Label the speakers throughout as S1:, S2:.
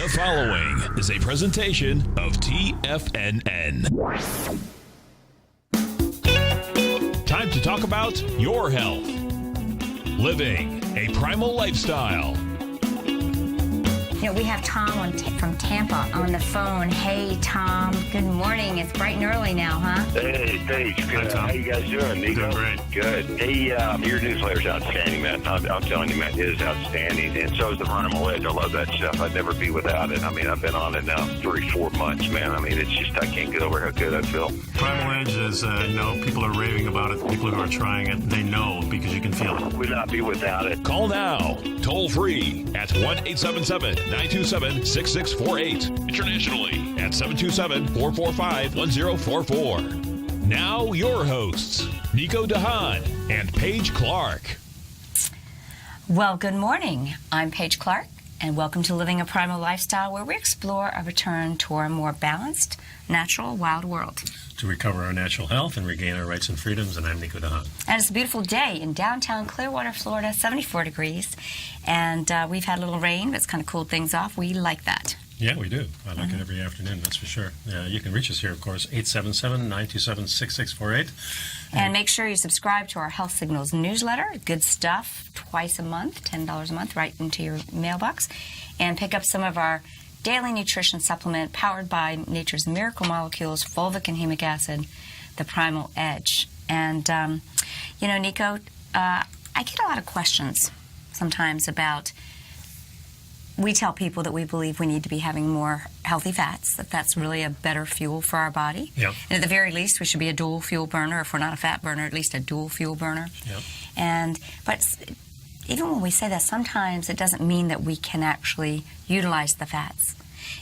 S1: The following is a presentation of TFNN. Time to talk about your health. Living a primal lifestyle.
S2: You know, we have Tom from Tampa on the phone. Hey, Tom. Good morning. It's bright and early now, huh?
S3: Hey, Paige. Good. How you guys doing, Nico?
S4: Doing great.
S3: Good. Hey, your newsletter's outstanding, man. I'm telling you, man, it is outstanding. And so is the Primal Edge. I love that stuff. I'd never be without it. I mean, I've been on it now 3-4 months, man. I mean, it's just, I can't get over how good I feel.
S4: Primal Edge is, people are raving about it. People who are trying it, they know because you can feel it.
S3: Would not be without it.
S1: Call now, toll free at 1-877-927-6648. Internationally at 727-445-1044. Now your hosts, Nico and Haan and Paige Clarke.
S2: Well, good morning. I'm Paige Clarke, and welcome to Living a Primal Lifestyle, where we explore a return to a more balanced, natural, wild world.
S4: To recover our natural health and regain our rights and freedoms, and I'm Nico and Haan.
S2: And it's a beautiful day in downtown Clearwater, Florida, 74 degrees. And we've had a little rain, but it's kind of cooled things off. We like that.
S4: Yeah, we do. I like it every afternoon, that's for sure. You can reach us here, of course, 877-927-6648.
S2: And make sure you subscribe to our Health Signals newsletter. Good stuff, twice a month, $10 a month, right into your mailbox. And pick up some of our daily nutrition supplement powered by nature's miracle molecules, fulvic and humic acid, the Primal Edge. And, Nico, I get a lot of questions sometimes about, we tell people that we believe we need to be having more healthy fats, that's really a better fuel for our body.
S4: Yep.
S2: And at the very least, we should be a dual fuel burner. If we're not a fat burner, at least a dual fuel burner.
S4: Yep.
S2: But even when we say that, sometimes it doesn't mean that we can actually utilize the fats.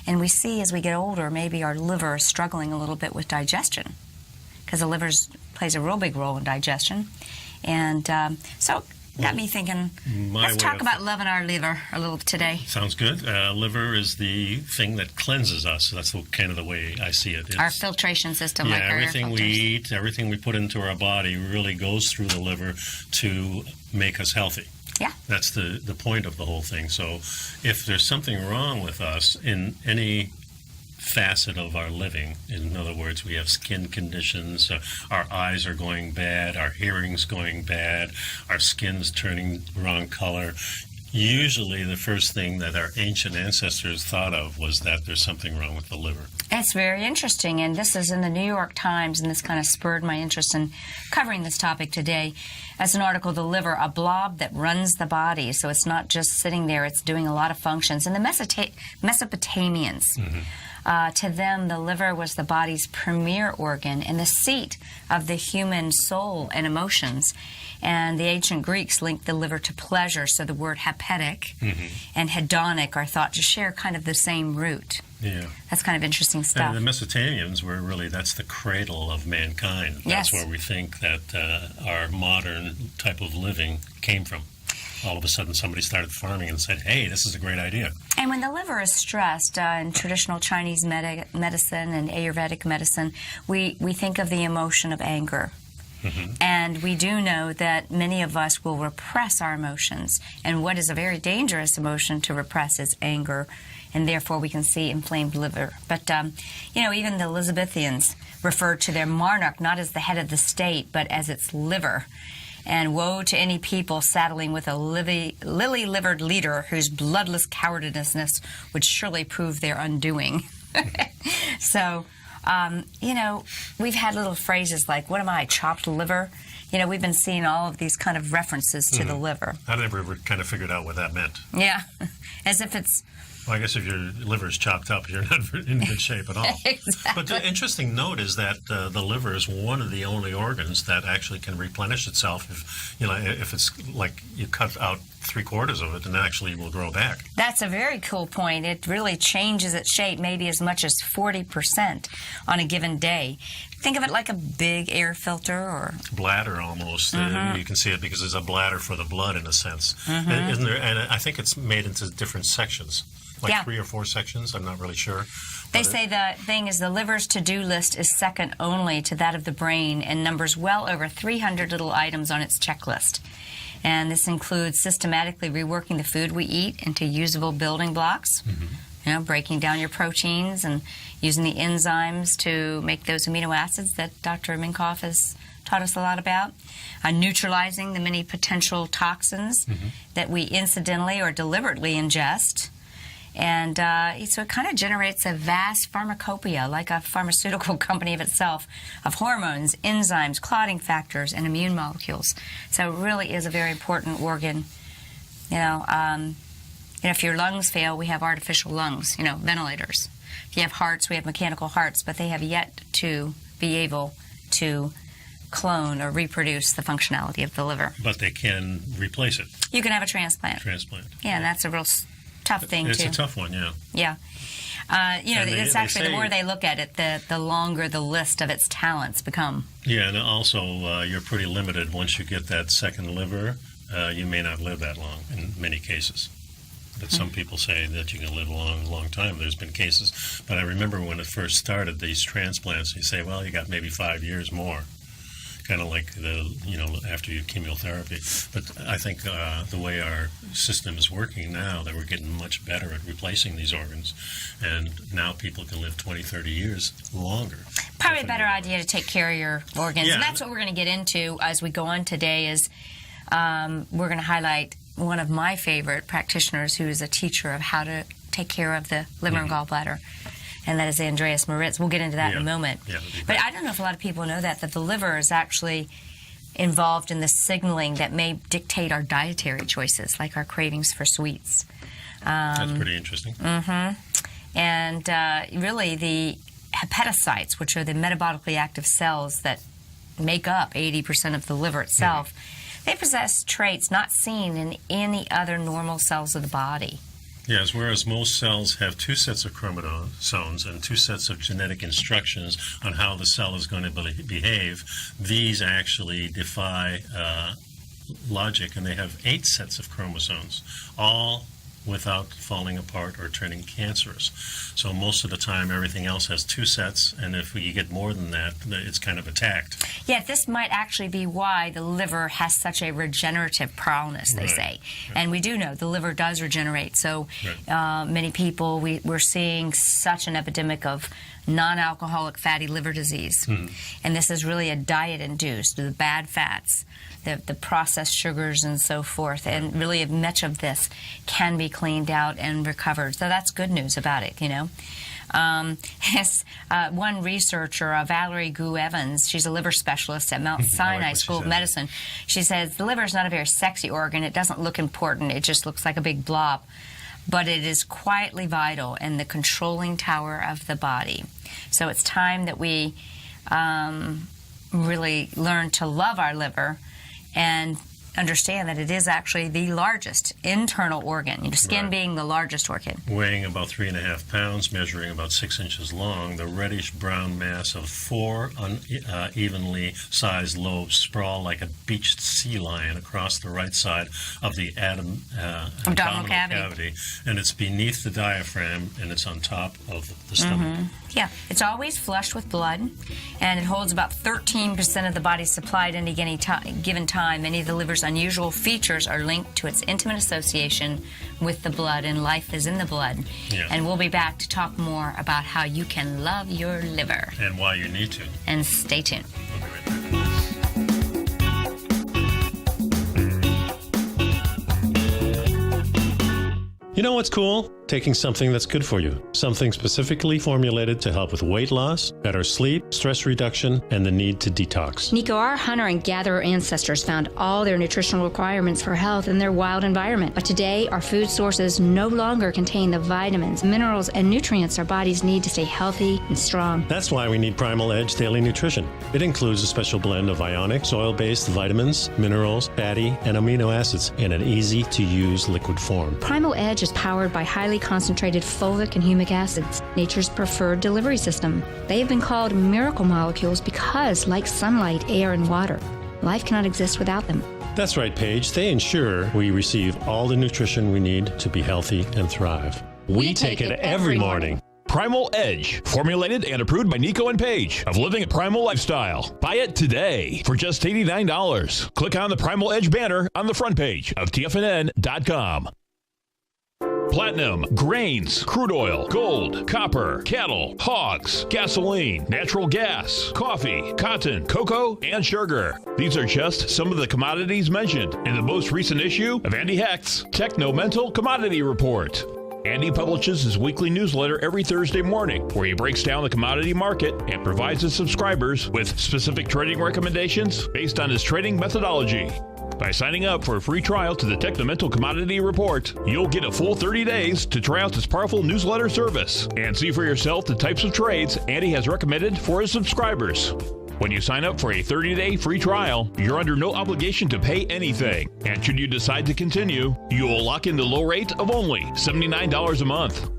S2: And we see as we get older, maybe our liver is struggling a little bit with digestion, because the liver plays a real big role in digestion. And so got me thinking, let's talk about loving our liver a little today.
S4: Sounds good. Liver is the thing that cleanses us. That's kind of the way I see it. It's
S2: our filtration system, like our
S4: everything
S2: air
S4: we
S2: filters.
S4: eat, everything we put into our body really goes through the liver to make us healthy.
S2: Yeah.
S4: That's the point of the whole thing. So if there's something wrong with us in any facet of our living, in other words, we have skin conditions, our eyes are going bad, our hearing's going bad, our skin's turning wrong color, usually the first thing that our ancient ancestors thought of was that there's something wrong with the liver.
S2: It's very interesting, and this is in the New York Times, and this kind of spurred my interest in covering this topic today. As an article, the liver, a blob that runs the body, so it's not just sitting there, it's doing a lot of functions. And the Mesopotamians, to them, the liver was the body's premier organ and the seat of the human soul and emotions. And the ancient Greeks linked the liver to pleasure, so the word hepatic and hedonic are thought to share kind of the same root.
S4: Yeah.
S2: That's kind of interesting stuff.
S4: And the Mesopotamians were really, that's the cradle of mankind.
S2: Yes.
S4: That's where we think that our modern type of living came from. All of a sudden somebody started farming and said, hey, this is a great idea.
S2: And when the liver is stressed, in traditional Chinese medicine and Ayurvedic medicine, we think of the emotion of anger. And we do know that many of us will repress our emotions. And what is a very dangerous emotion to repress is anger. And therefore we can see inflamed liver. But, even the Elizabethans referred to their monarch not as the head of the state, but as its liver. And woe to any people saddling with a lily-livered leader whose bloodless cowardice would surely prove their undoing. So, we've had little phrases like, what am I, chopped liver? We've been seeing all of these kind of references to the liver.
S4: I never ever kind of figured out what that meant.
S2: Yeah, as if it's...
S4: Well, I guess if your liver is chopped up, you're not in good shape at all.
S2: Exactly.
S4: But the interesting note is that the liver is one of the only organs that actually can replenish itself. If it's like you cut out 3/4 of it, and actually will grow back.
S2: That's a very cool point. It really changes its shape, maybe as much as 40% on a given day. Think of it like a big air filter or
S4: bladder almost. You can see it because there's a bladder for the blood in a sense. Isn't there? And I think it's made into different sections. Like 3 or 4 sections, I'm not really sure.
S2: They say the thing is the liver's to-do list is second only to that of the brain and numbers well over 300 little items on its checklist. And this includes systematically reworking the food we eat into usable building blocks, breaking down your proteins and using the enzymes to make those amino acids that Dr. Minkoff has taught us a lot about, neutralizing the many potential toxins that we incidentally or deliberately ingest. And so it kind of generates a vast pharmacopoeia, like a pharmaceutical company of itself, of hormones, enzymes, clotting factors, and immune molecules. So it really is a very important organ. If your lungs fail, we have artificial lungs, ventilators. If you have hearts, we have mechanical hearts, but they have yet to be able to clone or reproduce the functionality of the liver.
S4: But they can replace it.
S2: You can have a transplant. Yeah, and that's a real tough thing,
S4: it's
S2: too.
S4: It's a tough one, yeah.
S2: Yeah. It's actually, the more they look at it, the longer the list of its talents become.
S4: Yeah, and also you're pretty limited. Once you get that second liver, you may not live that long in many cases. But some people say that you can live a long time. There's been cases. But I remember when it first started, these transplants, you say, well, you got maybe 5 years more. Kind of like after your chemotherapy. But I think the way our system is working now, that we're getting much better at replacing these organs, and now people can live 20, 30 years longer.
S2: Probably a better idea to take care of your organs.
S4: Yeah.
S2: And that's what we're going to get into as we go on today is we're going to highlight one of my favorite practitioners who is a teacher of how to take care of the liver and gallbladder. And that is Andreas Moritz. We'll get into that in a moment.
S4: Yeah,
S2: but I don't know if a lot of people know that the liver is actually involved in the signaling that may dictate our dietary choices, like our cravings for sweets.
S4: That's pretty interesting.
S2: And really the hepatocytes, which are the metabolically active cells that make up 80% of the liver itself, they possess traits not seen in any other normal cells of the body.
S4: Yes, whereas most cells have 2 sets of chromosomes and 2 sets of genetic instructions on how the cell is going to behave, these actually defy logic, and they have 8 sets of chromosomes, all without falling apart or turning cancerous. So most of the time, everything else has 2 sets, and if you get more than that, it's kind of attacked.
S2: Yeah, this might actually be why the liver has such a regenerative prowess, they say. And we do know the liver does regenerate. So many people, we're seeing such an epidemic of non-alcoholic fatty liver disease. And this is really a diet-induced, the bad fats, the processed sugars and so forth, and really much of this can be cleaned out and recovered. So that's good news about it, one researcher, Valerie Gu Evans, she's a liver specialist at Mount Sinai School of Medicine. She says the liver is not a very sexy organ. It doesn't look important. It just looks like a big blob. But it is quietly vital in the controlling tower of the body. So it's time that we really learn to love our liver and understand that it is actually the largest internal organ, skin being the largest organ.
S4: Weighing about 3.5 pounds, measuring about 6 inches long, the reddish-brown mass of 4 unevenly sized lobes sprawl like a beached sea lion across the right side of the abdominal cavity. And it's beneath the diaphragm, and it's on top of the stomach.
S2: Yeah, it's always flushed with blood, and it holds about 13% of the body's supply at any given time. Many of the liver's unusual features are linked to its intimate association with the blood, and life is in the blood.
S4: Yeah.
S2: And we'll be back to talk more about how you can love your liver.
S4: And why you need to.
S2: And stay tuned.
S4: We'll be right back. You know what's cool? Taking something that's good for you. Something specifically formulated to help with weight loss, better sleep, stress reduction, and the need to detox.
S5: Nico, our hunter and gatherer ancestors found all their nutritional requirements for health in their wild environment. But today, our food sources no longer contain the vitamins, minerals, and nutrients our bodies need to stay healthy and strong.
S4: That's why we need Primal Edge Daily Nutrition. It includes a special blend of ionic, soil-based vitamins, minerals, fatty, and amino acids in an easy-to-use liquid form.
S5: Primal Edge is powered by highly concentrated fulvic and humic acids, nature's preferred delivery system. They have been called miracle molecules because, like sunlight, air, and water, life cannot exist without them.
S4: That's right, Paige. They ensure we receive all the nutrition we need to be healthy and thrive. We take it every morning.
S1: Primal Edge, formulated and approved by Nico and Paige of Living a Primal Lifestyle. Buy it today for just $89. Click on the Primal Edge banner on the front page of TFNN.com. platinum, grains, crude oil, gold, copper, cattle, hogs, gasoline, natural gas, coffee, cotton, cocoa, and sugar. These are just some of the commodities mentioned in the most recent issue of Andy Hecht's Techno-Mental Commodity Report. Andy publishes his weekly newsletter every Thursday morning, where he breaks down the commodity market and provides his subscribers with specific trading recommendations based on his trading methodology. By signing up for a free trial to the Techno-Mental Commodity Report, you'll get a full 30 days to try out this powerful newsletter service and see for yourself the types of trades Andy has recommended for his subscribers. When you sign up for a 30-day free trial, you're under no obligation to pay anything. And should you decide to continue, you will lock in the low rate of only $79 a month.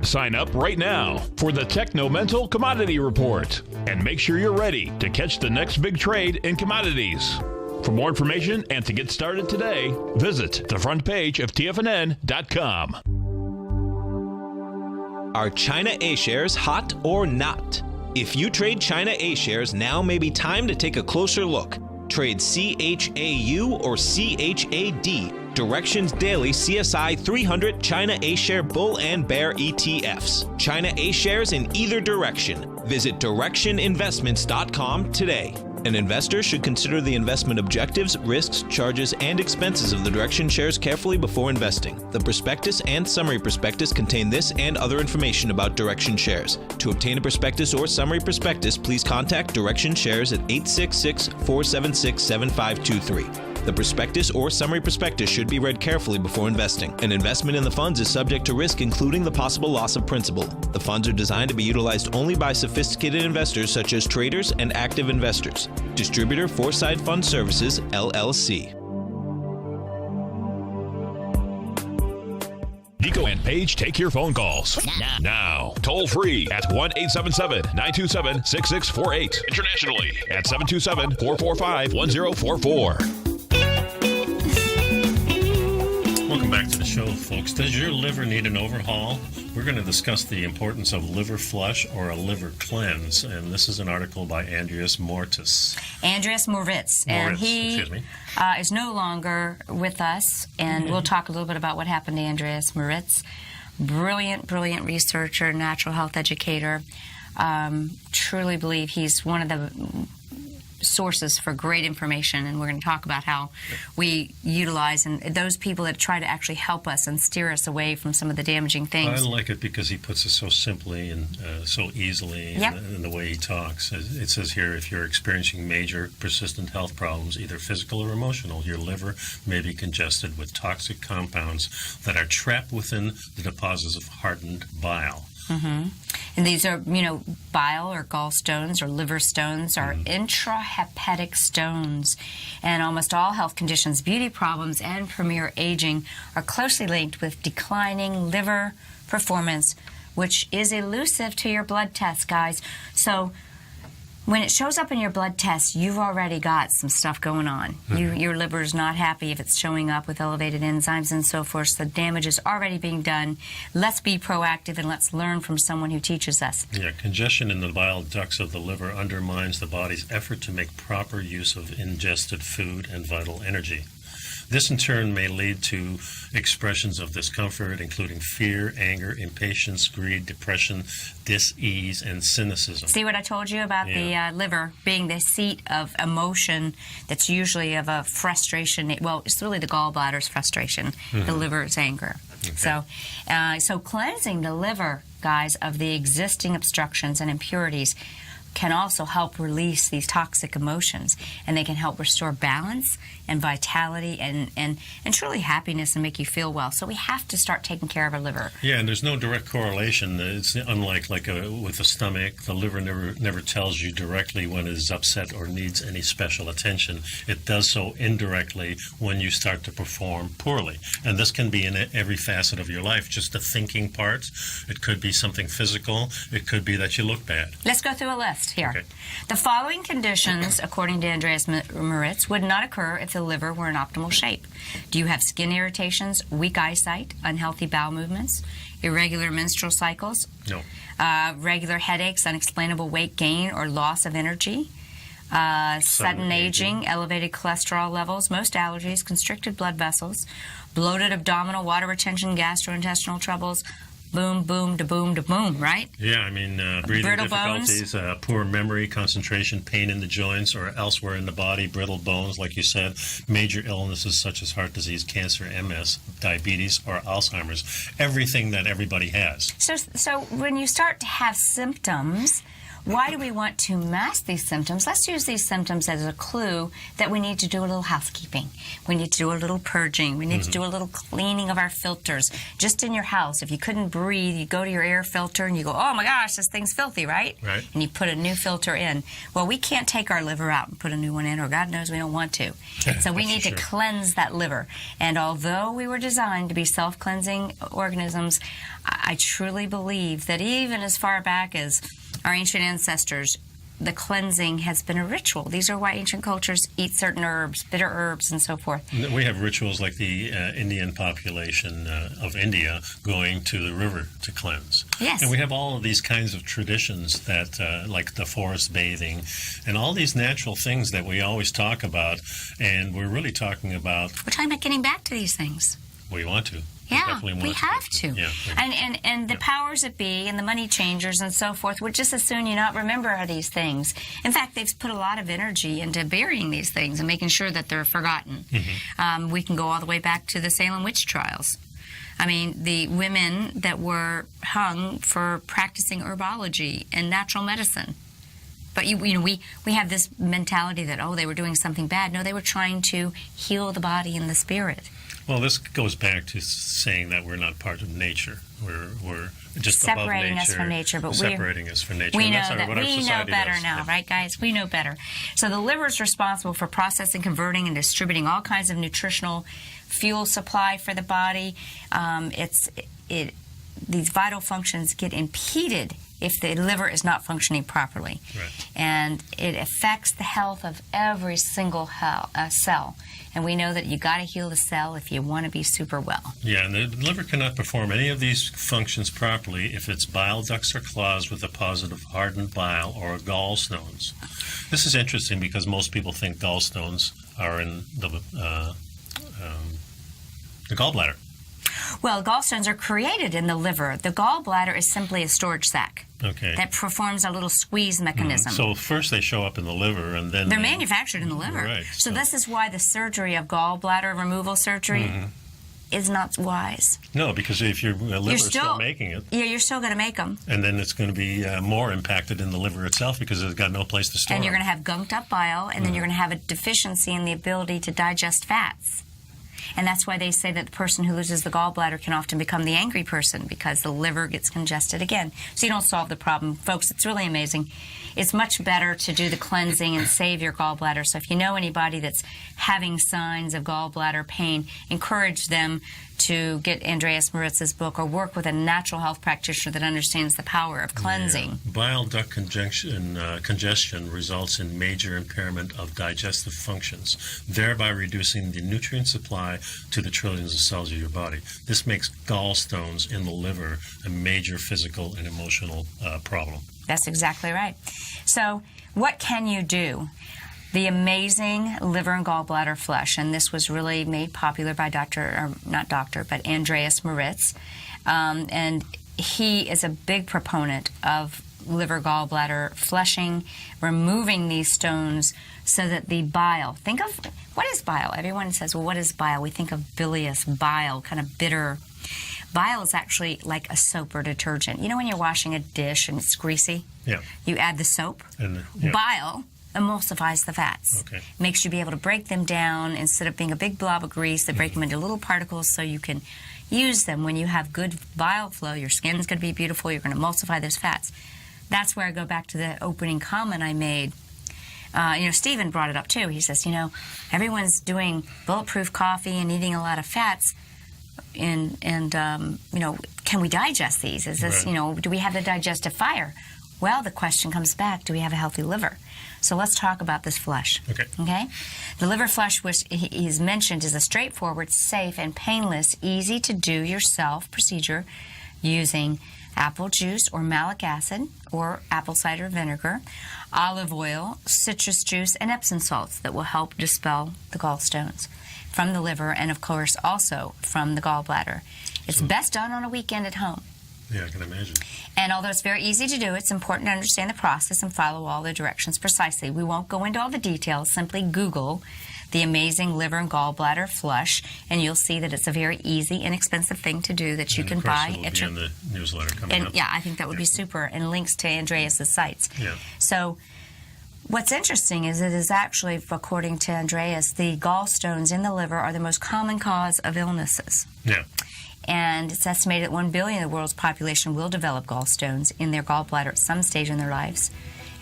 S1: Sign up right now for the Techno-Mental Commodity Report and make sure you're ready to catch the next big trade in commodities. For more information and to get started today, visit the front page of TFNN.com.
S6: Are China A shares hot or not? If you trade China A shares, now may be time to take a closer look. Trade CHAU or CHAD, Directions Daily CSI 300 China A share bull and bear ETFs. China A shares in either direction. Visit directioninvestments.com today. An investor should consider the investment objectives, risks, charges, and expenses of the Direction shares carefully before investing. The prospectus and summary prospectus contain this and other information about Direction shares. To obtain a prospectus or summary prospectus, please contact Direction shares at 866-476-7523. The prospectus or summary prospectus should be read carefully before investing. An investment in the funds is subject to risk, including the possible loss of principal. The funds are designed to be utilized only by sophisticated investors such as traders and active investors. Distributor Foreside Fund Services, LLC.
S1: Nico and Paige take your phone calls now. Toll free at 1-877-927-6648. Internationally at 727-445-1044.
S4: Welcome back to the show, folks. Does your liver need an overhaul? We're going to discuss the importance of liver flush or a liver cleanse, and this is an article by Andreas Moritz.
S2: And he is no longer with us, and we'll talk a little bit about what happened to Andreas Moritz. Brilliant researcher, natural health educator. Truly believe he's one of the sources for great information, and we're going to talk about how we utilize and those people that try to actually help us and steer us away from some of the damaging things.
S4: I like it because he puts it so simply and so easily in the way he talks. It says here, if you're experiencing major persistent health problems, either physical or emotional, your liver may be congested with toxic compounds that are trapped within the deposits of hardened bile.
S2: Mm-hmm. And these are, bile or gallstones or liver stones are intrahepatic stones. And almost all health conditions, beauty problems, and premier aging are closely linked with declining liver performance, which is elusive to your blood tests, guys. So when it shows up in your blood test, you've already got some stuff going on. Your liver is not happy if it's showing up with elevated enzymes and so forth. So the damage is already being done. Let's be proactive and let's learn from someone who teaches us.
S4: Yeah, congestion in the bile ducts of the liver undermines the body's effort to make proper use of ingested food and vital energy. This, in turn, may lead to expressions of discomfort, including fear, anger, impatience, greed, depression, dis-ease, and cynicism.
S2: See what I told you about the liver being the seat of emotion that's usually of a frustration. Well, it's really the gallbladder's frustration. The liver is anger. Okay. So cleansing the liver, guys, of the existing obstructions and impurities can also help release these toxic emotions, and they can help restore balance and vitality and truly happiness and make you feel well. So we have to start taking care of our liver.
S4: Yeah, and there's no direct correlation. It's unlike with the stomach. The liver never tells you directly when it is upset or needs any special attention. It does so indirectly when you start to perform poorly. And this can be in every facet of your life, just the thinking parts. It could be something physical. It could be that you look bad.
S2: Let's go through a list here. Okay. The following conditions, according to Andreas Moritz, would not occur if the liver were in optimal shape. Do you have skin irritations, weak eyesight, unhealthy bowel movements, irregular menstrual cycles?
S4: No.
S2: Regular headaches, unexplainable weight gain or loss of energy, sudden aging, elevated cholesterol levels, most allergies, constricted blood vessels, bloated abdominal, water retention, gastrointestinal troubles, boom, boom, boom, right?
S4: Yeah, I mean, breathing
S2: Brittle
S4: difficulties, poor memory, concentration, pain in the joints or elsewhere in the body, brittle bones, like you said, major illnesses such as heart disease, cancer, MS, diabetes, or Alzheimer's, everything that everybody has.
S2: So when you start to have symptoms, why do we want to mask these symptoms? Let's use these symptoms as a clue that we need to do a little housekeeping. We need to do a little purging. We need to do a little cleaning of our filters. Just in your house, if you couldn't breathe, you go to your air filter and you go, oh my gosh, this thing's filthy, right?
S4: Right.
S2: And you put a new filter in. Well, we can't take our liver out and put a new one in, or God knows we don't want to. So we need to cleanse that liver. And although we were designed to be self-cleansing organisms, I truly believe that even as far back as our ancient ancestors, the cleansing has been a ritual. These are why ancient cultures eat certain herbs, bitter herbs, and so forth.
S4: We have rituals like the Indian population of India going to the river to cleanse.
S2: Yes.
S4: And we have all of these kinds of traditions that, like the forest bathing, and all these natural things that we always talk about, and we're really talking about...
S2: We're talking about getting back to these things.
S4: We want to.
S2: Yeah, we have to.
S4: Yeah.
S2: And the powers that be and the money changers and so forth would just as soon you not remember these things. In fact, they've put a lot of energy into burying these things and making sure that they're forgotten. We can go all the way back to the Salem witch trials. I mean, the women that were hung for practicing herbology and natural medicine. But we have this mentality that, oh, they were doing something bad. No, they were trying to heal the body and the spirit.
S4: Well, this goes back to saying that we're not part of nature. We're just
S2: separating
S4: above nature,
S2: us from nature, but
S4: separating us from nature.
S2: We
S4: And
S2: know
S4: that's
S2: that.
S4: what our
S2: We know
S4: society
S2: better
S4: does.
S2: now, right, guys? We know better. So the liver is responsible for processing, converting, and distributing all kinds of nutritional fuel supply for the body. These vital functions get impeded if the liver is not functioning properly.
S4: Right.
S2: And it affects the health of every single cell. And we know that you got to heal the cell if you want to be super well.
S4: Yeah, and the liver cannot perform any of these functions properly if its bile ducts are clogged with deposit of hardened bile or gallstones. This is interesting because most people think gallstones are in the gallbladder.
S2: Well, gallstones are created in the liver. The gallbladder is simply a storage sac that performs a little squeeze mechanism.
S4: So first they show up in the liver, and then
S2: they're manufactured in the liver.
S4: Right.
S2: So this is why the surgery of gallbladder removal surgery is not wise.
S4: No, because if your liver is still making it,
S2: you're still going to make them,
S4: and then it's going to be more impacted in the liver itself because it's got no place to store.
S2: And you're going to have gunked up bile, and then you're going to have a deficiency in the ability to digest fats. And that's why they say that the person who loses the gallbladder can often become the angry person because the liver gets congested again. So you don't solve the problem. Folks, it's really amazing. It's much better to do the cleansing and save your gallbladder. So if you know anybody that's having signs of gallbladder pain, encourage them to get Andreas Moritz's book or work with a natural health practitioner that understands the power of cleansing.
S4: Yeah. Bile duct congestion results in major impairment of digestive functions, thereby reducing the nutrient supply to the trillions of cells of your body. This makes gallstones in the liver a major physical and emotional problem.
S2: That's exactly right. So what can you do? The amazing liver and gallbladder flush, and this was really made popular by Andreas Moritz, and he is a big proponent of liver gallbladder flushing, removing these stones so that the bile, think of, what is bile? Everyone says, well, what is bile? We think of bilious bile, kind of bitter. Bile is actually like a soap or detergent. You know when you're washing a dish and it's greasy?
S4: Yeah.
S2: You add the soap. Bile emulsifies the fats.
S4: Okay.
S2: Makes you be able to break them down instead of being a big blob of grease. They break them into little particles so you can use them. When you have good bile flow, your skin's going to be beautiful. You're going to emulsify those fats. That's where I go back to the opening comment I made. Stephen brought it up too. He says, everyone's doing bulletproof coffee and eating a lot of fats. And can we digest these? Is this, do we have the digestive fire? Well, the question comes back, do we have a healthy liver? So let's talk about this flush. Okay? The liver flush, which he's mentioned, is a straightforward, safe, and painless, easy-to-do-yourself procedure using apple juice or malic acid or apple cider vinegar, olive oil, citrus juice, and Epsom salts that will help dispel the gallstones from the liver and, of course, also from the gallbladder. It's best done on a weekend at home.
S4: Yeah, I can imagine.
S2: And although it's very easy to do, it's important to understand the process and follow all the directions precisely. We won't go into all the details. Simply Google the amazing liver and gallbladder flush, and you'll see that it's a very easy, inexpensive thing to do that you can buy
S4: at your... in the newsletter coming up.
S2: Yeah, I think that would be super, and links to Andreas' sites.
S4: Yeah.
S2: So what's interesting is it is actually, according to Andreas, the gallstones in the liver are the most common cause of illnesses.
S4: Yeah.
S2: And it's estimated that 1 billion of the world's population will develop gallstones in their gallbladder at some stage in their lives.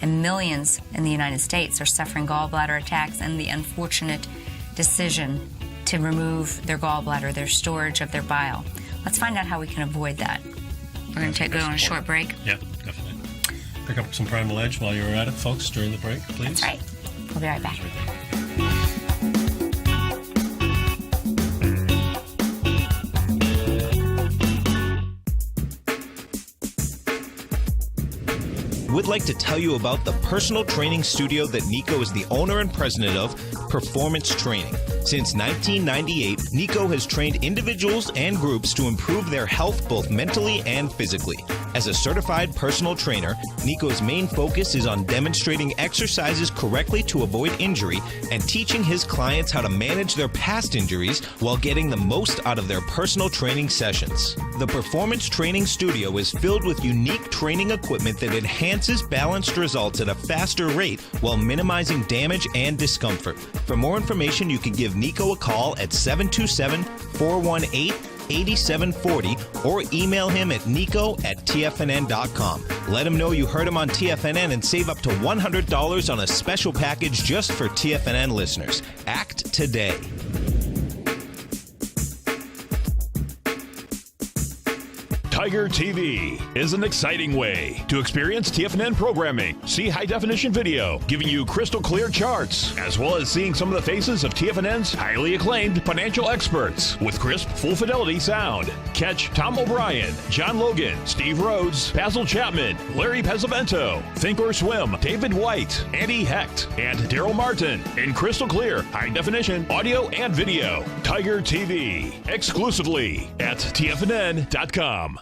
S2: And millions in the United States are suffering gallbladder attacks and the unfortunate decision to remove their gallbladder, their storage of their bile. Let's find out how we can avoid that. We're going to go on a short break.
S4: Yeah, definitely. Pick up some Primal Edge while you're at it, folks, during the break, please.
S2: That's right. We'll be right back.
S6: We'd like to tell you about the personal training studio that Nico is the owner and president of, Performance Training. Since 1998, Nico has trained individuals and groups to improve their health both mentally and physically. As a certified personal trainer, Nico's main focus is on demonstrating exercises correctly to avoid injury and teaching his clients how to manage their past injuries while getting the most out of their personal training sessions. The Performance Training Studio is filled with unique training equipment that enhances balanced results at a faster rate while minimizing damage and discomfort. For more information, you can give Nico a call at 727-418-8740 or email him at nico@tfnn.com. Let him know you heard him on TFNN and save up to $100 on a special package just for TFNN listeners. Act today.
S1: Tiger TV is an exciting way to experience TFNN programming. See high-definition video, giving you crystal clear charts, as well as seeing some of the faces of TFNN's highly acclaimed financial experts with crisp, full-fidelity sound. Catch Tom O'Brien, John Logan, Steve Rhodes, Basil Chapman, Larry Pesavento, Think or Swim, David White, Andy Hecht, and Daryl Martin in crystal clear, high-definition audio and video. Tiger TV, exclusively at TFNN.com.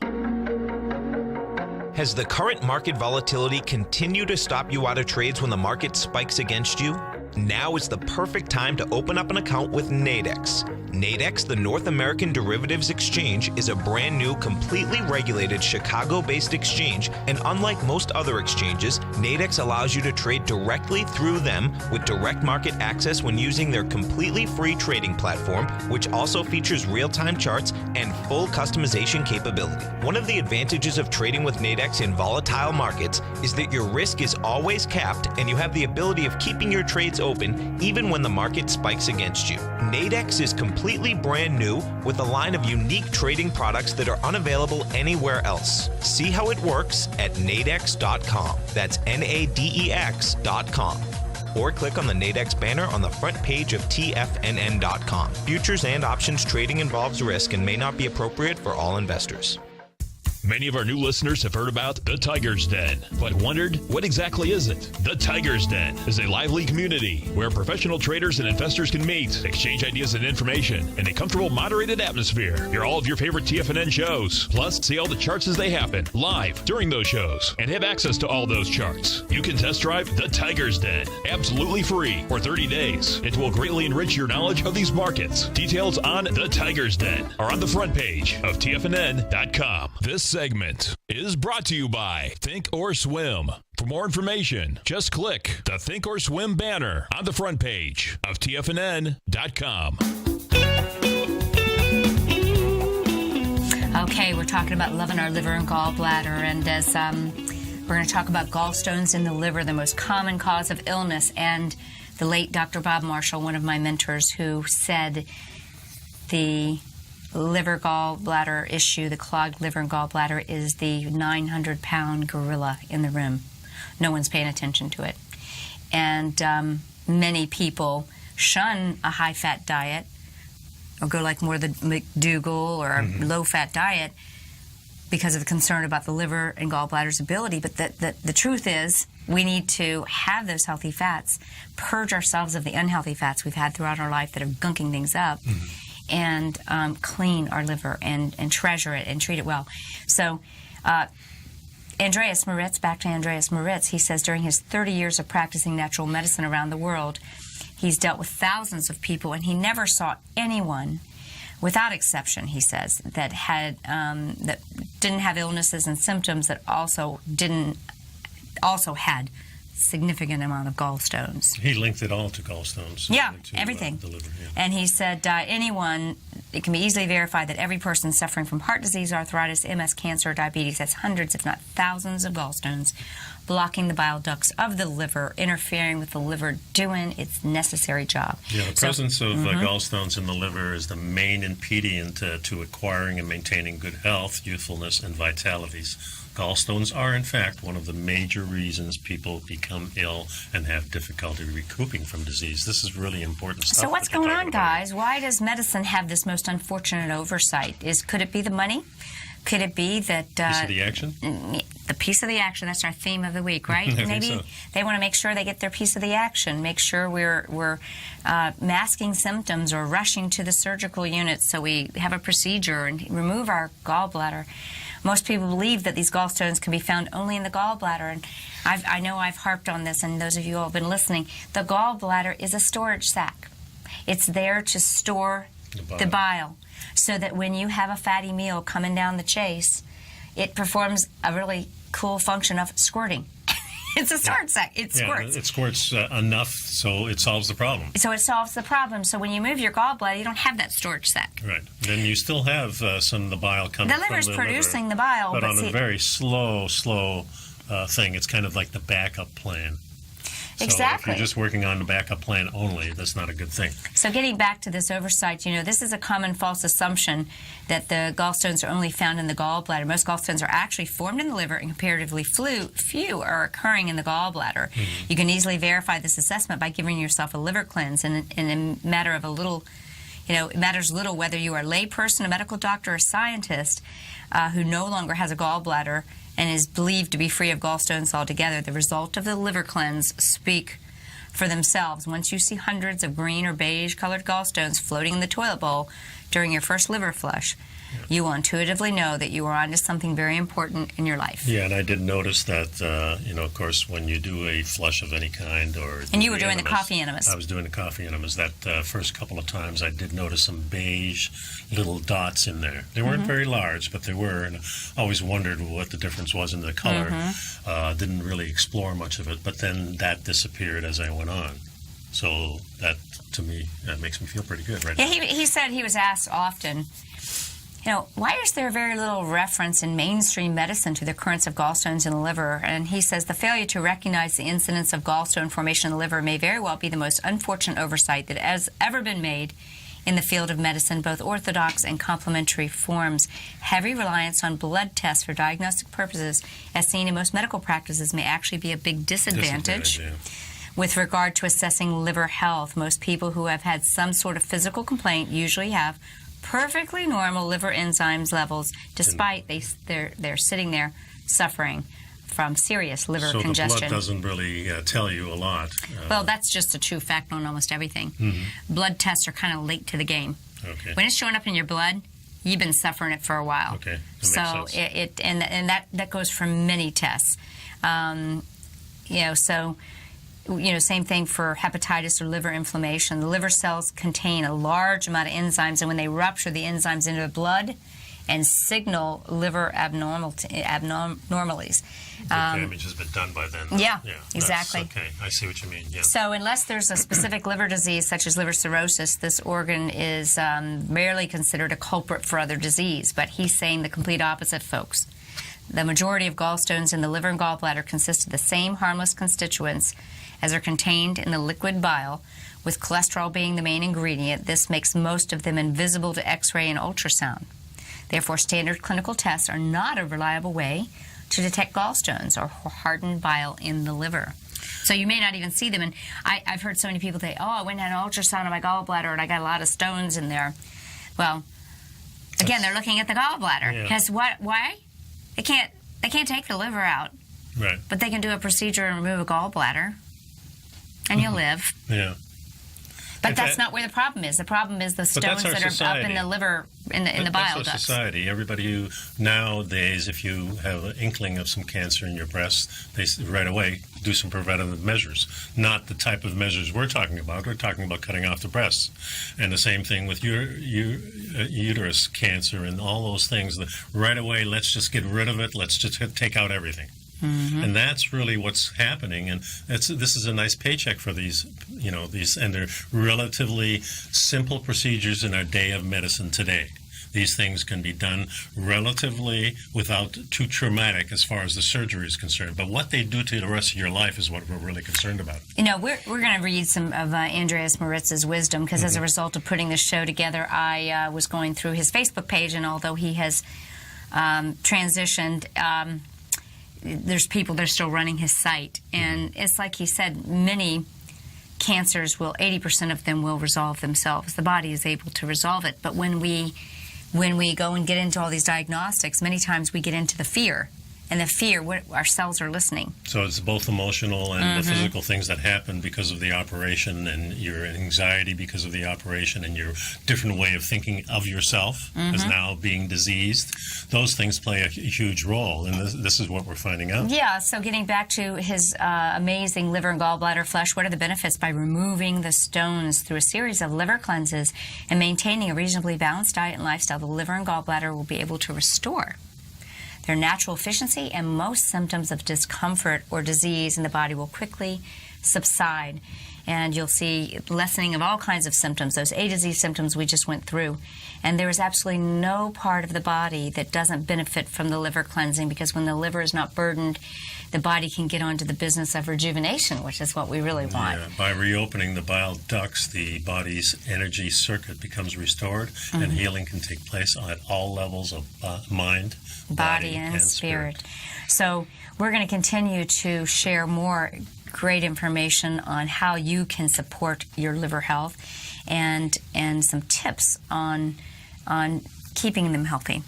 S6: Has the current market volatility continued to stop you out of trades when the market spikes against you? Now is the perfect time to open up an account with Nadex. Nadex, the North American Derivatives Exchange, is a brand new, completely regulated Chicago-based exchange, and unlike most other exchanges, Nadex allows you to trade directly through them with direct market access when using their completely free trading platform, which also features real-time charts and full customization capability. One of the advantages of trading with Nadex in volatile markets is that your risk is always capped and you have the ability of keeping your trades open even when the market spikes against you. Nadex is completely brand new with a line of unique trading products that are unavailable anywhere else. See how it works at nadex.com. That's NADEX.com. Or click on the Nadex banner on the front page of TFNN.com. Futures and options trading involves risk and may not be appropriate for all investors.
S1: Many of our new listeners have heard about the Tiger's Den, but wondered, what exactly is it? The Tiger's Den is a lively community where professional traders and investors can meet, exchange ideas and information in a comfortable, moderated atmosphere. Hear all of your favorite TFNN shows, plus see all the charts as they happen, live during those shows, and have access to all those charts. You can test drive the Tiger's Den, absolutely free for 30 days. It will greatly enrich your knowledge of these markets. Details on the Tiger's Den are on the front page of TFNN.com. This segment is brought to you by Think or Swim. For more information, just click the Think or Swim banner on the front page of TFNN.com.
S2: Okay, we're talking about loving our liver and gallbladder, and as we're going to talk about gallstones in the liver, the most common cause of illness, and the late Dr. Bob Marshall, one of my mentors, who said the liver gallbladder issue, the clogged liver and gallbladder, is the 900-pound gorilla in the room. No one's paying attention to it. And many people shun a high-fat diet or go like more the McDougall or a low-fat diet because of the concern about the liver and gallbladder's ability. But the truth is, we need to have those healthy fats, purge ourselves of the unhealthy fats we've had throughout our life that are gunking things up, and clean our liver and treasure it and treat it well. So Andreas Moritz, back to Andreas Moritz, he says during his 30 years of practicing natural medicine around the world, he's dealt with thousands of people, and he never saw anyone, without exception, he says, that had that didn't have illnesses and symptoms that also had significant amount of gallstones.
S4: He linked it all to gallstones.
S2: Yeah,
S4: to,
S2: everything.
S4: The liver, yeah.
S2: And he said anyone, it can be easily verified that every person suffering from heart disease, arthritis, MS, cancer, or diabetes has hundreds, if not thousands, of gallstones blocking the bile ducts of the liver, interfering with the liver doing its necessary job.
S4: Yeah, the presence of gallstones in the liver is the main impedient to acquiring and maintaining good health, youthfulness, and vitalities. Gallstones are, in fact, one of the major reasons people become ill and have difficulty recouping from disease. This is really important stuff.
S2: So what's going on, guys? Why does medicine have this most unfortunate oversight? Could it be the money? Could it be that...
S4: piece of the action?
S2: The piece of the action. That's our theme of the week, right? Maybe they want to make sure they get their piece of the action, make sure we're masking symptoms or rushing to the surgical unit so we have a procedure and remove our gallbladder. Most people believe that these gallstones can be found only in the gallbladder, and I know I've harped on this, and those of you who have been listening, the gallbladder is a storage sac. It's there to store the bile, so that when you have a fatty meal coming down the chase, it performs a really cool function of squirting. It's a storage sac. It squirts.
S4: It squirts enough so it solves the problem.
S2: So it solves the problem. So when you move your gallbladder, you don't have that storage sac.
S4: Right. Then you still have some of the bile coming from the liver.
S2: The liver's producing the bile.
S4: But on a very slow thing. It's kind of like the backup plan. So
S2: exactly.
S4: if you're just working on the backup plan only, that's not a good thing.
S2: So getting back to this oversight, this is a common false assumption that the gallstones are only found in the gallbladder. Most gallstones are actually formed in the liver, and comparatively few are occurring in the gallbladder. You can easily verify this assessment by giving yourself a liver cleanse, and in a matter of a little, it matters little whether you are a layperson, a medical doctor, or a scientist who no longer has a gallbladder and is believed to be free of gallstones altogether. The result of the liver cleanse speak for themselves. Once you see hundreds of green or beige colored gallstones floating in the toilet bowl during your first liver flush, you will intuitively know that you are onto something very important in your life.
S4: Yeah, and I did notice that, of course, when you do a flush of any kind
S2: And you were doing the coffee enemas.
S4: I was doing the coffee enemas. That first couple of times I did notice some beige little dots in there. They weren't very large, but they were, and I always wondered what the difference was in the color. Didn't really explore much of it, but then that disappeared as I went on. So that, to me, that makes me feel pretty good right now.
S2: He said he was asked often, why is there very little reference in mainstream medicine to the occurrence of gallstones in the liver? And he says the failure to recognize the incidence of gallstone formation in the liver may very well be the most unfortunate oversight that has ever been made in the field of medicine, both orthodox and complementary forms. Heavy reliance on blood tests for diagnostic purposes, as seen in most medical practices, may actually be a big disadvantage. With regard to assessing liver health, most people who have had some sort of physical complaint usually have perfectly normal liver enzymes levels, despite they're sitting there suffering from serious liver congestion.
S4: So the blood doesn't really tell you a lot.
S2: Well, that's just a true fact on almost everything. Blood tests are kind of late to the game.
S4: Okay.
S2: When it's showing up in your blood, you've been suffering it for a while.
S4: Okay.
S2: So that goes for many tests. Same thing for hepatitis or liver inflammation. The liver cells contain a large amount of enzymes, and when they rupture the enzymes into the blood and signal liver abnormalities.
S4: The damage has been done by then.
S2: Yeah, exactly.
S4: Okay, I see what you mean. Yeah.
S2: So unless there's a specific liver disease, such as liver cirrhosis, this organ is rarely considered a culprit for other disease. But he's saying the complete opposite, folks. The majority of gallstones in the liver and gallbladder consist of the same harmless constituents as are contained in the liquid bile, with cholesterol being the main ingredient. This makes most of them invisible to X-ray and ultrasound. Therefore, standard clinical tests are not a reliable way to detect gallstones or hardened bile in the liver. So you may not even see them. And I've heard so many people say, I went and had an ultrasound of my gallbladder and I got a lot of stones in there. Well, again, they're looking at the gallbladder. Because why? They can't take the liver out,
S4: Right.
S2: but they can do a procedure and remove a gallbladder, and you'll live.
S4: Yeah.
S2: But that's not where the problem is. The problem is the stones that are up in the liver, in the bile ducts.
S4: That's our society. Everybody who nowadays, if you have an inkling of some cancer in your breast, they right away do some preventative measures. Not the type of measures we're talking about. We're talking about cutting off the breasts. And the same thing with your uterus cancer and all those things. Right away, let's just get rid of it. Let's just take out everything. Mm-hmm. And that's really what's happening, and this is a nice paycheck for these, and they're relatively simple procedures in our day of medicine today. These things can be done relatively without too traumatic as far as the surgery is concerned. But what they do to the rest of your life is what we're really concerned about.
S2: We're going to read some of Andreas Moritz's wisdom, because as a result of putting this show together, I was going through his Facebook page, and although he has transitioned, there's people that are still running his site. And it's like he said, many cancers 80% of them will resolve themselves. The body is able to resolve it. But when we go and get into all these diagnostics, many times we get into the fear. And the fear, our cells are listening.
S4: So it's both emotional and the physical things that happen because of the operation, and your anxiety because of the operation, and your different way of thinking of yourself as now being diseased. Those things play a huge role, and this is what we're finding out.
S2: Yeah, so getting back to his amazing liver and gallbladder flush, what are the benefits? By removing the stones through a series of liver cleanses and maintaining a reasonably balanced diet and lifestyle, the liver and gallbladder will be able to restore their natural efficiency, and most symptoms of discomfort or disease in the body will quickly subside. And you'll see lessening of all kinds of symptoms, those A to Z symptoms we just went through. And there is absolutely no part of the body that doesn't benefit from the liver cleansing, because when the liver is not burdened, the body can get onto the business of rejuvenation, which is what we really want.
S4: Yeah, by reopening the bile ducts, the body's energy circuit becomes restored, and healing can take place at all levels of mind, body and spirit. So we're going to continue to share more great information on how you can support your liver health, and some tips on keeping them healthy.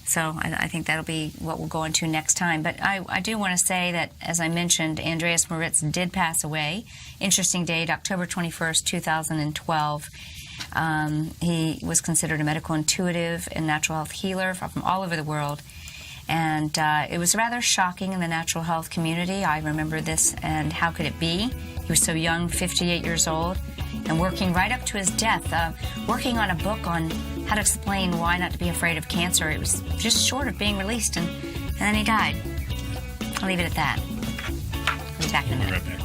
S4: So I think that'll be what we'll go into next time. But I do want to say that, as I mentioned, Andreas Moritz did pass away. Interesting date, October 21st, 2012. He was considered a medical intuitive and natural health healer from all over the world. And it was rather shocking in the natural health community. I remember this, and how could it be? He was so young, 58 years old, and working right up to his death, working on a book on how to explain why not to be afraid of cancer. It was just short of being released, and then he died. I'll leave it at that. We'll be back in a minute. Right back.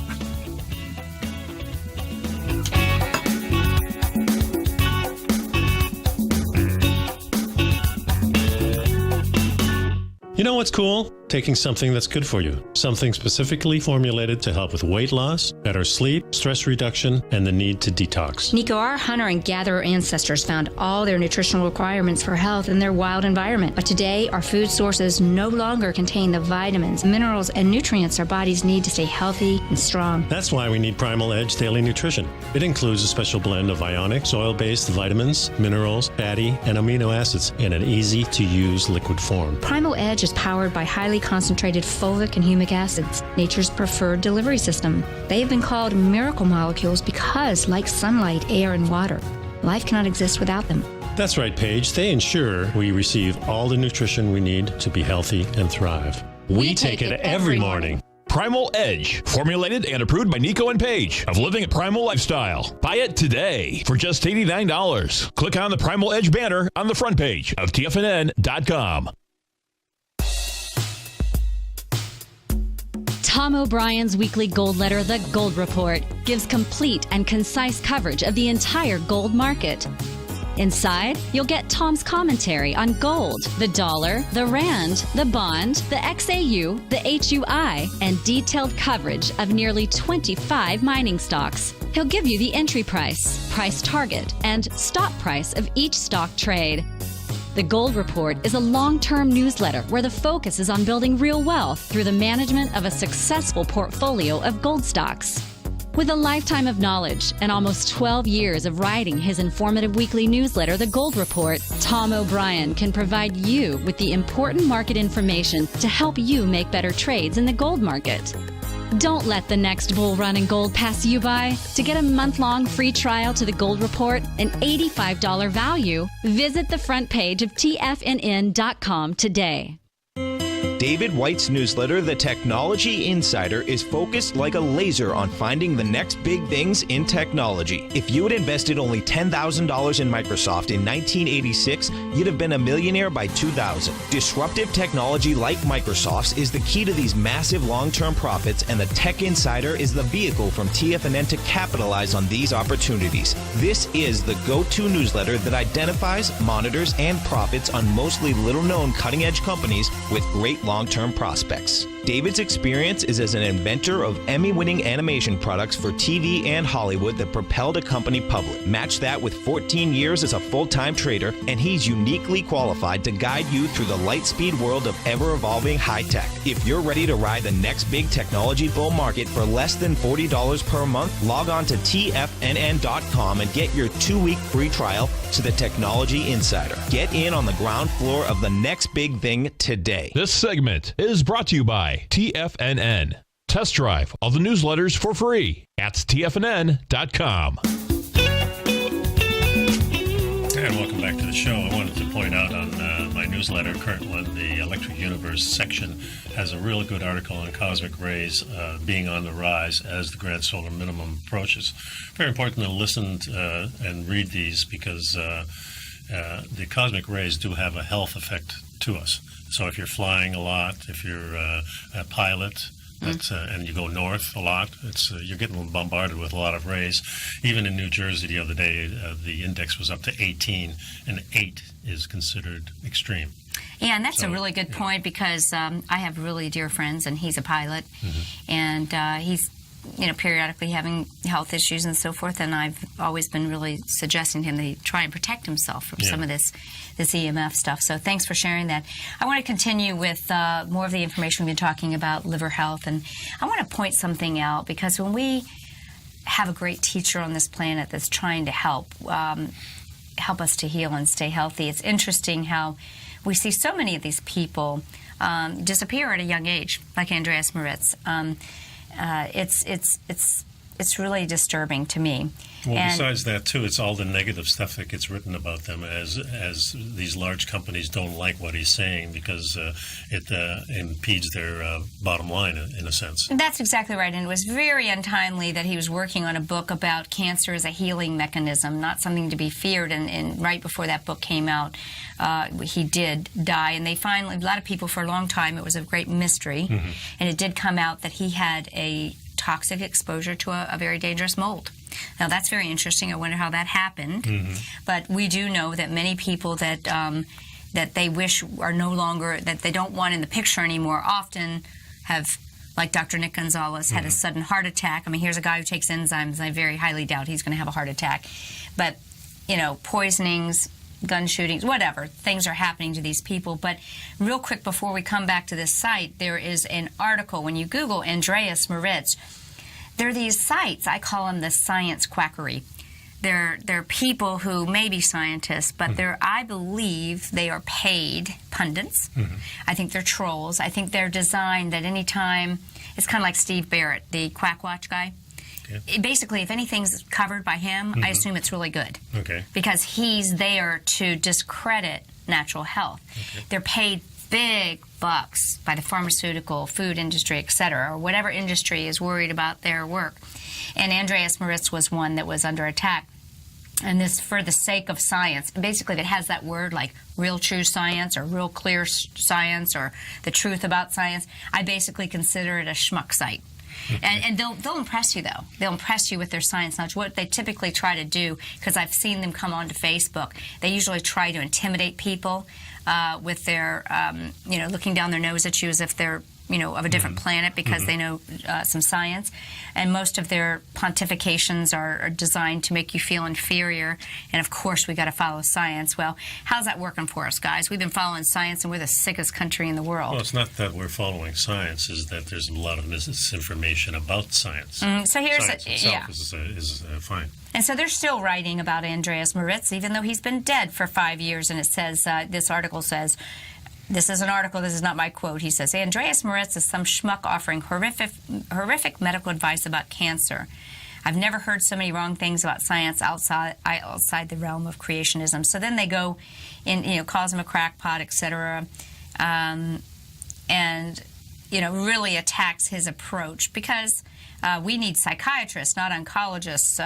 S4: You know what's cool? Taking something that's good for you. Something specifically formulated to help with weight loss, better sleep, stress reduction, and the need to detox.
S5: Nico, our hunter and gatherer ancestors found all their nutritional requirements for health in their wild environment. But today, our food sources no longer contain the vitamins, minerals, and nutrients our bodies need to stay healthy and strong.
S4: That's why we need Primal Edge Daily Nutrition. It includes a special blend of ionic, soil-based vitamins, minerals, fatty, and amino acids in an easy-to-use liquid form.
S5: Primal Edge is powered by highly concentrated fulvic and humic acids, nature's preferred delivery system. They have been called miracle molecules because, like sunlight, air, and water, life cannot exist without them.
S4: That's right, Paige. They ensure we receive all the nutrition we need to be healthy and thrive. We take it every morning.
S1: Primal Edge, formulated and approved by Nico and Paige of Living a Primal Lifestyle. Buy it today for just $89. Click on the Primal Edge banner on the front page of TFNN.com.
S7: Tom O'Brien's weekly gold letter, The Gold Report, gives complete and concise coverage of the entire gold market. Inside, you'll get Tom's commentary on gold, the dollar, the rand, the bond, the XAU, the HUI, and detailed coverage of nearly 25 mining stocks. He'll give you the entry price, price target, and stop price of each stock trade. The Gold Report is a long-term newsletter where the focus is on building real wealth through the management of a successful portfolio of gold stocks. With a lifetime of knowledge and almost 12 years of writing his informative weekly newsletter, The Gold Report, Tom O'Brien can provide you with the important market information to help you make better trades in the gold market. Don't let the next bull run in gold pass you by. To get a month-long free trial to The Gold Report, an $85 value, visit the front page of TFNN.com today.
S6: David White's newsletter, The Technology Insider, is focused like a laser on finding the next big things in technology. If you had invested only $10,000 in Microsoft in 1986, you'd have been a millionaire by 2000. Disruptive technology like Microsoft's is the key to these massive long-term profits, and the Tech Insider is the vehicle from TFNN to capitalize on these opportunities. This is the go-to newsletter that identifies, monitors, and profits on mostly little-known cutting-edge companies with great long-term prospects. David's experience is as an inventor of Emmy-winning animation products for TV and Hollywood that propelled a company public. Match that with 14 years as a full-time trader, and he's uniquely qualified to guide you through the light-speed world of ever-evolving high-tech. If you're ready to ride the next big technology bull market for less than $40 per month, log on to TFNN.com and get your 2-week free trial to the Technology Insider. Get in on the ground floor of the next big thing today.
S1: This segment is brought to you by TFNN. Test drive all the newsletters for free at TFNN.com.
S4: And welcome back to the show. I wanted to point out on my newsletter, current one, the Electric Universe section has a really good article on cosmic rays being on the rise as the grand solar minimum approaches. Very important to listen to, and read these because the cosmic rays do have a health effect to us. So if you're flying a lot, if you're a pilot, and you go north a lot, you're getting bombarded with a lot of rays. Even in New Jersey the other day, the index was up to 18, and 8 is considered extreme.
S2: Yeah, and that's a really good point because I have really dear friends, and he's a pilot, and he's periodically having health issues and so forth, and I've always been really suggesting to him that he try and protect himself from some of this EMF stuff. So thanks for sharing that. I want to continue with more of the information we've been talking about, liver health, and I want to point something out because when we have a great teacher on this planet that's trying to help us to heal and stay healthy, it's interesting how we see so many of these people disappear at a young age, like Andreas Moritz. It's really disturbing to me.
S4: Well, and besides that, too, it's all the negative stuff that gets written about them as these large companies don't like what he's saying because it impedes their bottom line, in a sense.
S2: That's exactly right, and it was very untimely that he was working on a book about cancer as a healing mechanism, not something to be feared, and right before that book came out, he did die, and they finally, a lot of people for a long time, it was a great mystery, and it did come out that he had a toxic exposure to a very dangerous mold. Now, that's very interesting. I wonder how that happened. But we do know that many people that that they wish are no longer, that they don't want in the picture anymore, often have, like Dr. Nick Gonzalez, had a sudden heart attack. I mean, here's a guy who takes enzymes, and I very highly doubt he's going to have a heart attack. But, poisonings, gun shootings, whatever, things are happening to these people. But real quick, before we come back to this site, there is an article. When you Google Andreas Moritz, there are these sites, I call them the science quackery. They're people who may be scientists, but I believe they are paid pundits. I think they're trolls. I think they're designed that any time, it's kind of like Steve Barrett, the Quack Watch guy. Basically, if anything's covered by him, I assume it's really good. Because he's there to discredit natural health. They're paid big bucks by the pharmaceutical, food industry, etc., or whatever industry is worried about their work. And Andreas Moritz was one that was under attack. And this, for the sake of science, basically if it has that word like real true science or real clear science or the truth about science, I basically consider it a schmuck site. And they'll impress you, though. They'll impress you with their science knowledge. What they typically try to do, because I've seen them come onto Facebook, they usually try to intimidate people with their, looking down their nose at you as if they're, of a different planet because they know some science, and most of their pontifications are designed to make you feel inferior. And of course, we got to follow science. Well, how's that working for us, guys? We've been following science, and we're the sickest country in the world.
S4: Well, it's not that we're following science; is that there's a lot of misinformation about science.
S2: So here's
S4: science itself is fine.
S2: And so they're still writing about Andreas Moritz, even though he's been dead for 5 years. And it says, this article says, this is an article, this is not my quote. He says, Andreas Moritz is some schmuck offering horrific medical advice about cancer. I've never heard so many wrong things about science outside the realm of creationism. So then they go in, calls him a crackpot, etc., and really attacks his approach because we need psychiatrists, not oncologists.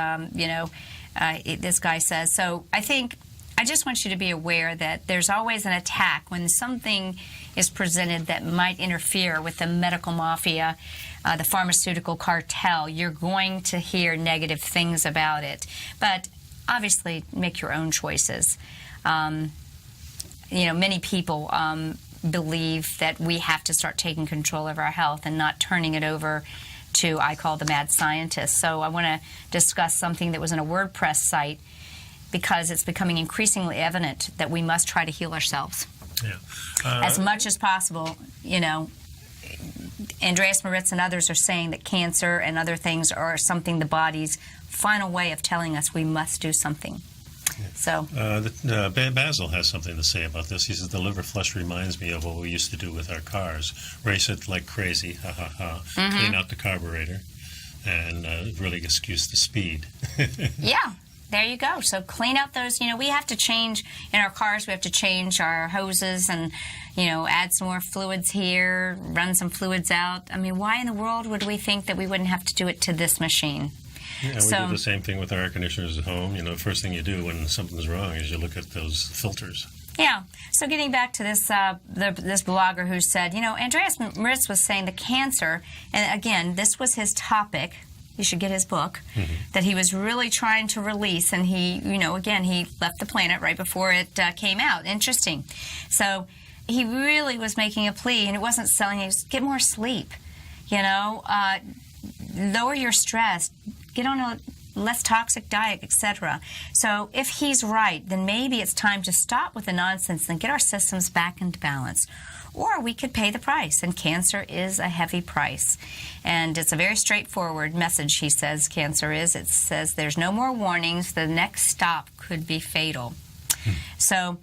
S2: This guy says. So I just want you to be aware that there's always an attack when something is presented that might interfere with the medical mafia, the pharmaceutical cartel. You're going to hear negative things about it. But obviously, make your own choices. Many people believe that we have to start taking control of our health and not turning it over to, I call the mad scientists. So I want to discuss something that was in a WordPress site because it's becoming increasingly evident that we must try to heal ourselves. As much as possible. Andreas Moritz and others are saying that cancer and other things are something the body's final way of telling us we must do something. So
S4: Basil has something to say about this. He says the liver flush reminds me of what we used to do with our cars. Race it like crazy, ha ha ha. Clean out the carburetor and really excuse the speed.
S2: Yeah, there you go. So clean out those, we have to change in our cars, we have to change our hoses and, add some more fluids here, run some fluids out. I mean, why in the world would we think that we wouldn't have to do it to this machine?
S4: Yeah, we do the same thing with our air conditioners at home. The first thing you do when something's wrong is you look at those filters.
S2: Yeah. So getting back to this this blogger who said, Andreas Moritz was saying the cancer, and again, this was his topic. You should get his book, that he was really trying to release, and he, again, he left the planet right before it came out. Interesting. So he really was making a plea, and it wasn't selling. He was, get more sleep, lower your stress, get on a less toxic diet, etc. So if he's right, then maybe it's time to stop with the nonsense and get our systems back into balance. Or we could pay the price, and cancer is a heavy price. And it's a very straightforward message, he says, cancer is. It says there's no more warnings. The next stop could be fatal. So,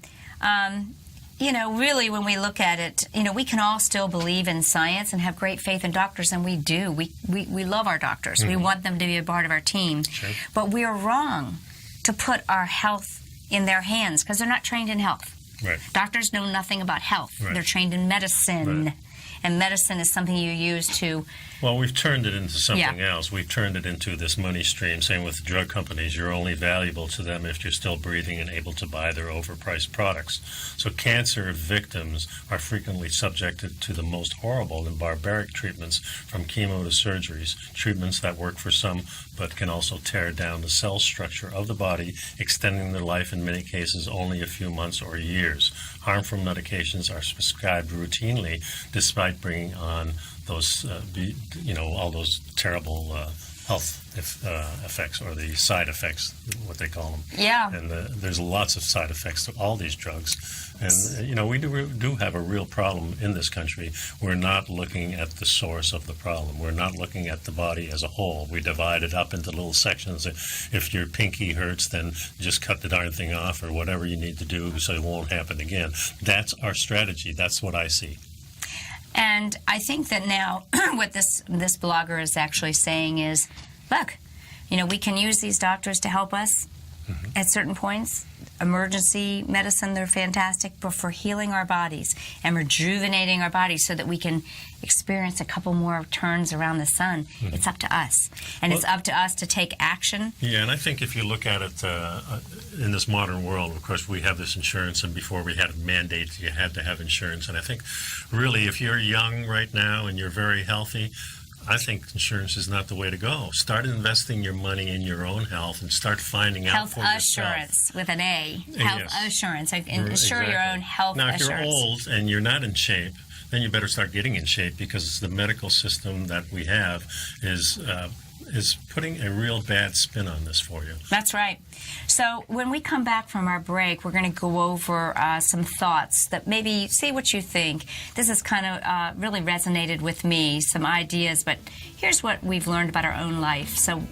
S2: really when we look at it, we can all still believe in science and have great faith in doctors, and we do. We love our doctors. We want them to be a part of our team.
S4: Sure.
S2: But we are wrong to put our health in their hands because they're not trained in health.
S4: Right.
S2: Doctors know nothing about health.
S4: Right.
S2: They're trained in medicine.
S4: Right.
S2: And medicine is something you use to...
S4: Well, we've turned it into something else. We've turned it into this money stream. Same with drug companies. You're only valuable to them if you're still breathing and able to buy their overpriced products. So cancer victims are frequently subjected to the most horrible and barbaric treatments, from chemo to surgeries, treatments that work for some but can also tear down the cell structure of the body, extending their life in many cases only a few months or years. Harmful medications are prescribed routinely despite bringing on those, all those terrible health effects, or the side effects, what they call them.
S2: Yeah.
S4: And there's lots of side effects to all these drugs. And, we do have a real problem in this country. We're not looking at the source of the problem. We're not looking at the body as a whole. We divide it up into little sections. If your pinky hurts, then just cut the darn thing off, or whatever you need to do so it won't happen again. That's our strategy. That's what I see.
S2: And I think that now what this blogger is actually saying is, look, we can use these doctors to help us at certain points. Emergency medicine, they're fantastic, but for healing our bodies and rejuvenating our bodies so that we can experience a couple more turns around the sun, it's up to us. And it's up to us to take action.
S4: Yeah, and I think if you look at it in this modern world, of course, we have this insurance, and before we had mandates, you had to have insurance. And I think, really, if you're young right now and you're very healthy, I think insurance is not the way to go. Start investing your money in your own health and start finding out for yourself.
S2: Health assurance with an A. Health assurance. Insure
S4: Exactly.
S2: your own health
S4: now,
S2: assurance.
S4: Now, if you're old and you're not in shape, then you better start getting in shape, because the medical system that we have is putting a real bad spin on this for you.
S2: That's right. So when we come back from our break, we're going to go over some thoughts that maybe see what you think. This has kind of really resonated with me, some ideas, but here's what we've learned about our own life, so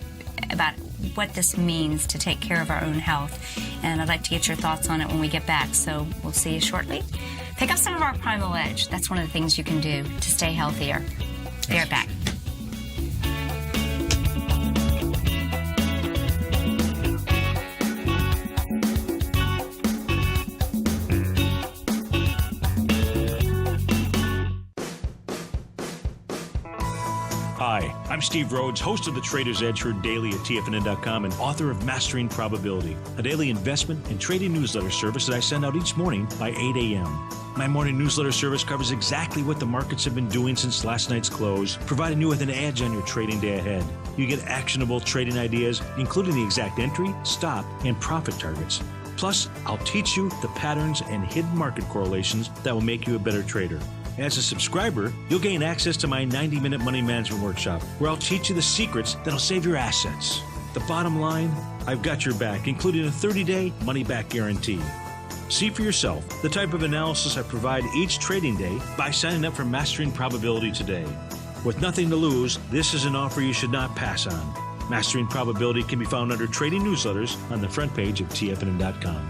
S2: about what this means to take care of our own health. And I'd like to get your thoughts on it when we get back, so we'll see you shortly. Pick up some of our Primal Edge. That's one of the things you can do to stay healthier. Be right back.
S8: Hi, I'm Steve Rhodes, host of the Trader's Edge, heard daily at TFNN.com and author of Mastering Probability, a daily investment and trading newsletter service that I send out each morning by 8 a.m. My morning newsletter service covers exactly what the markets have been doing since last night's close, providing you with an edge on your trading day ahead. You get actionable trading ideas, including the exact entry, stop, and profit targets. Plus, I'll teach you the patterns and hidden market correlations that will make you a better trader. As a subscriber, you'll gain access to my 90-minute money management workshop, where I'll teach you the secrets that'll save your assets. The bottom line, I've got your back, including a 30-day money-back guarantee. See for yourself the type of analysis I provide each trading day by signing up for Mastering Probability today. With nothing to lose, this is an offer you should not pass on. Mastering Probability can be found under Trading Newsletters on the front page of TFNN.com.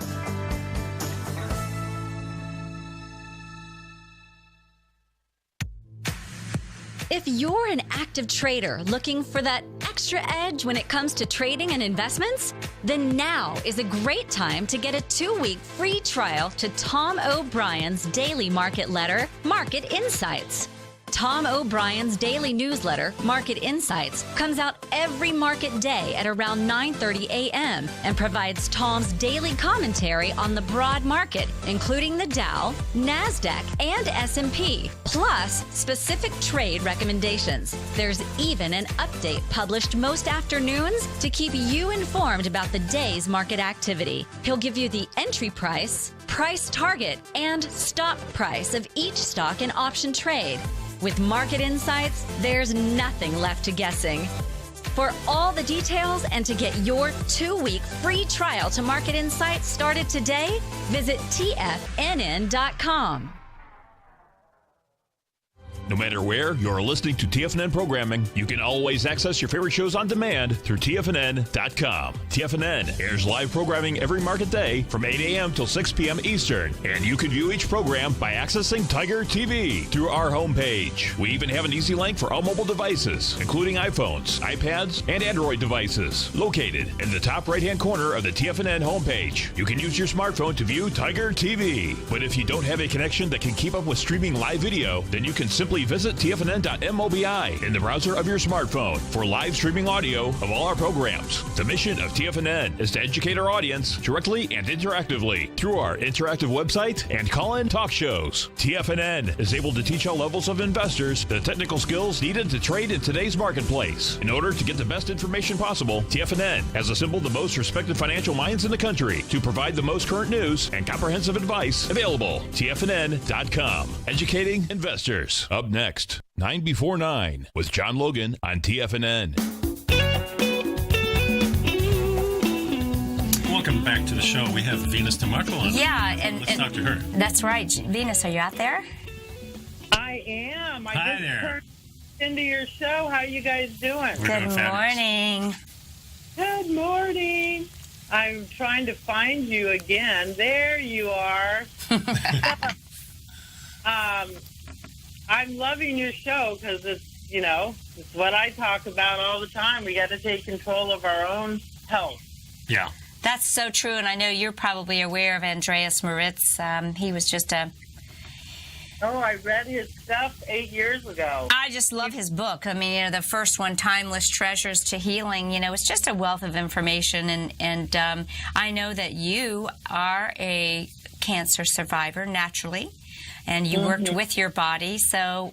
S7: If you're an active trader looking for that extra edge when it comes to trading and investments, then now is a great time to get a 2-week free trial to Tom O'Brien's daily market letter, Market Insights. Tom O'Brien's daily newsletter, Market Insights, comes out every market day at around 9:30 a.m. and provides Tom's daily commentary on the broad market, including the Dow, NASDAQ, and S&P, plus specific trade recommendations. There's even an update published most afternoons to keep you informed about the day's market activity. He'll give you the entry price, price target, and stop price of each stock and option trade. With Market Insights, there's nothing left to guessing. For all the details and to get your 2-week free trial to Market Insights started today, visit TFNN.com.
S1: No matter where you're listening to TFNN programming, you can always access your favorite shows on demand through TFNN.com. TFNN airs live programming every market day from 8 a.m. till 6 p.m. Eastern, and you can view each program by accessing Tiger TV through our homepage. We even have an easy link for all mobile devices, including iPhones, iPads, and Android devices, located in the top right-hand corner of the TFNN homepage. You can use your smartphone to view Tiger TV. But if you don't have a connection that can keep up with streaming live video, then you can simply visit TFNN.mobi in the browser of your smartphone for live streaming audio of all our programs. The mission of TFNN is to educate our audience directly and interactively through our interactive website and call-in talk shows. TFNN is able to teach all levels of investors the technical skills needed to trade in today's marketplace. In order to get the best information possible, TFNN has assembled the most respected financial minds in the country to provide the most current news and comprehensive advice available. TFNN.com. Educating investors. Up next, 9 before 9 with John Logan on TFNN.
S4: Welcome back to the show. We have Venus DeMarco on.
S2: Yeah,
S4: Let's talk to her.
S2: That's right. Venus, are you out there?
S9: I am. I
S4: Hi
S9: just
S4: there.
S9: turned into your show. How are you guys doing?
S4: We're
S2: Good
S4: doing fabulous.
S2: morning.
S9: Good morning. I'm trying to find you again. There you are. I'm loving your show because it's, it's what I talk about all the time. We got to take control of our own health.
S4: Yeah.
S2: That's so true, and I know you're probably aware of Andreas Moritz. He was just
S9: Oh, I read his stuff 8 years ago.
S2: I just love his book. I mean, the first one, Timeless Treasures to Healing, it's just a wealth of information. And I know that you are a cancer survivor naturally, and you worked with your body. So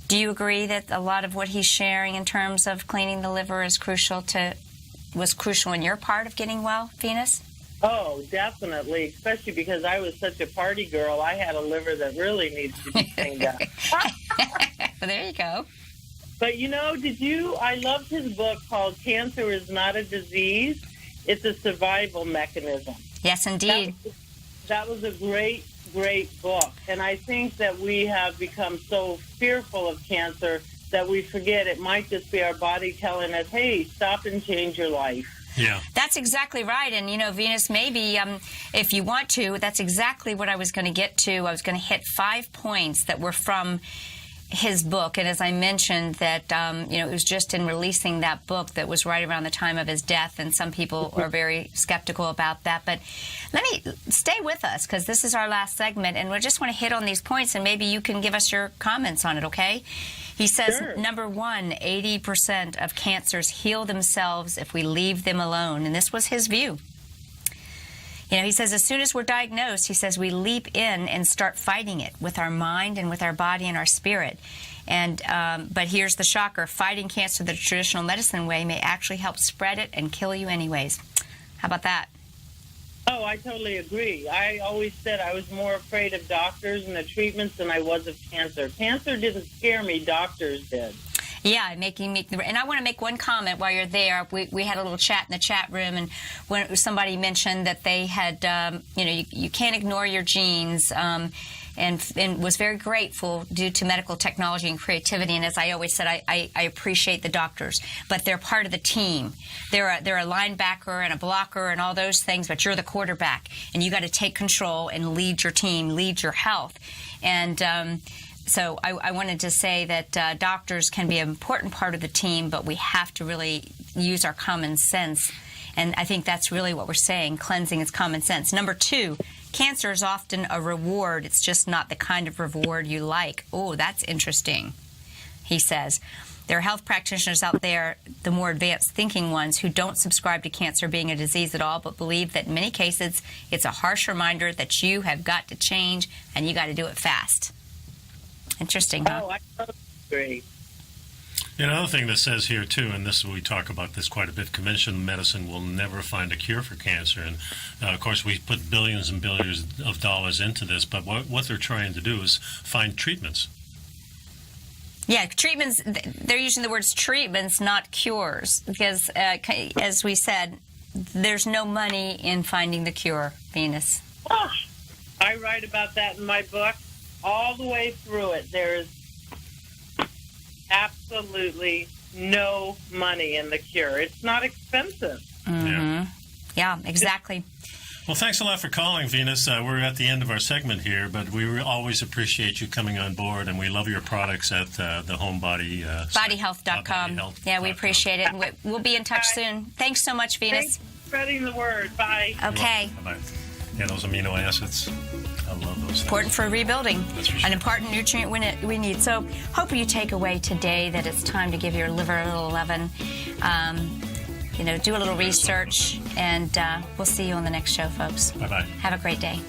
S2: do you agree that a lot of what he's sharing in terms of cleaning the liver is was crucial in your part of getting well, Venus?
S9: Oh, definitely, especially because I was such a party girl. I had a liver that really needs to be cleaned up.
S2: Well, there you go.
S9: But, I loved his book called Cancer is Not a Disease. It's a survival mechanism.
S2: Yes, indeed.
S9: That was a great book. And I think that we have become so fearful of cancer that we forget it might just be our body telling us, hey, stop and change your life.
S4: Yeah.
S2: That's exactly right. And, Venus, maybe if you want to, that's exactly what I was going to get to. I was going to hit 5 points that were from his book. And as I mentioned, that, it was just in releasing that book that was right around the time of his death. And some people are very skeptical about that. But let me stay with us, because this is our last segment. And we just want to hit on these points, and maybe you can give us your comments on it, okay? He says,
S9: Sure.
S2: Number 1, 80% of cancers heal themselves if we leave them alone. And this was his view. He says, as soon as we're diagnosed, he says, we leap in and start fighting it with our mind and with our body and our spirit. And but here's the shocker. Fighting cancer the traditional medicine way may actually help spread it and kill you anyways. How about that?
S9: Oh, I totally agree. I always said I was more afraid of doctors and the treatments than I was of cancer. Cancer didn't scare me. Doctors did.
S2: Yeah, and I want to make one comment while you're there. We had a little chat in the chat room, and when somebody mentioned that they had, you can't ignore your genes, and was very grateful due to medical technology and creativity. And as I always said, I appreciate the doctors, but they're part of the team. They're a linebacker and a blocker and all those things, but you're the quarterback, and you got to take control and lead your team, lead your health. And so I wanted to say that doctors can be an important part of the team, but we have to really use our common sense. And I think that's really what we're saying. Cleansing is common sense. Number 2, cancer is often a reward. It's just not the kind of reward you like. Oh, that's interesting, he says. There are health practitioners out there, the more advanced thinking ones, who don't subscribe to cancer being a disease at all, but believe that in many cases it's a harsh reminder that you have got to change and you got to do it fast. Interesting, huh?
S9: Oh, I totally agree.
S4: Another thing that says here, too, and this we talk about this quite a bit, conventional medicine will never find a cure for cancer. And, of course, we put billions and billions of dollars into this, but what they're trying to do is find treatments.
S2: Yeah, treatments, they're using the words treatments, not cures, because, as we said, there's no money in finding the cure, Venus.
S9: Oh, I write about that in my book. All the way through it, there's absolutely no money in the cure. It's not expensive.
S2: Mm-hmm. Yeah, exactly.
S4: Well, thanks a lot for calling, Venus. We're at the end of our segment here, but we always appreciate you coming on board, and we love your products at the Homebody
S2: Bodyhealth.com. Yeah, we appreciate it. And we'll be in touch soon. Thanks so much, Venus.
S9: Thanks for spreading the word. Bye.
S2: Okay.
S4: Bye-bye. Yeah, those amino acids. I love those things.
S2: Important for rebuilding.
S4: That's for sure.
S2: An important nutrient we need. So hope you take away today that it's time to give your liver a little lovin'. Do a little research, and we'll see you on the next show, folks.
S4: Bye-bye.
S2: Have a great day.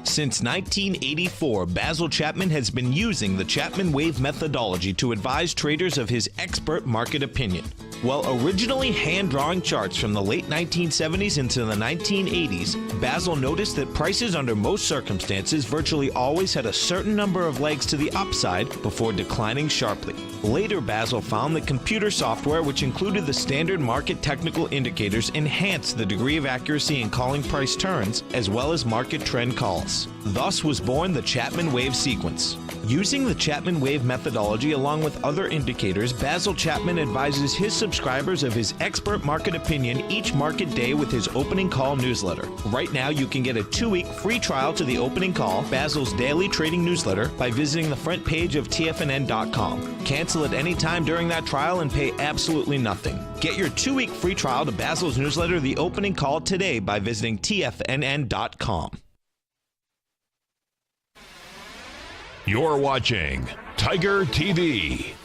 S6: Since 1984, Basil Chapman has been using the Chapman Wave methodology to advise traders of his expert market opinion. While originally hand-drawing charts from the late 1970s into the 1980s, Basil noticed that prices under most circumstances virtually always had a certain number of legs to the upside before declining sharply. Later, Basil found that computer software, which included the standard market technical indicators, enhanced the degree of accuracy in calling price turns, as well as market trend calls. Thus was born the Chapman Wave sequence. Using the Chapman Wave methodology along with other indicators, Basil Chapman advises his subscribers of his expert market opinion each market day with his opening call newsletter. Right now, you can get a 2-week free trial to the opening call, Basil's daily trading newsletter, by visiting the front page of TFNN.com. Cancel at any time during that trial and pay absolutely nothing. Get your 2-week free trial to Basil's newsletter, The Opening Call, today by visiting TFNN.com.
S1: You're watching Tiger TV.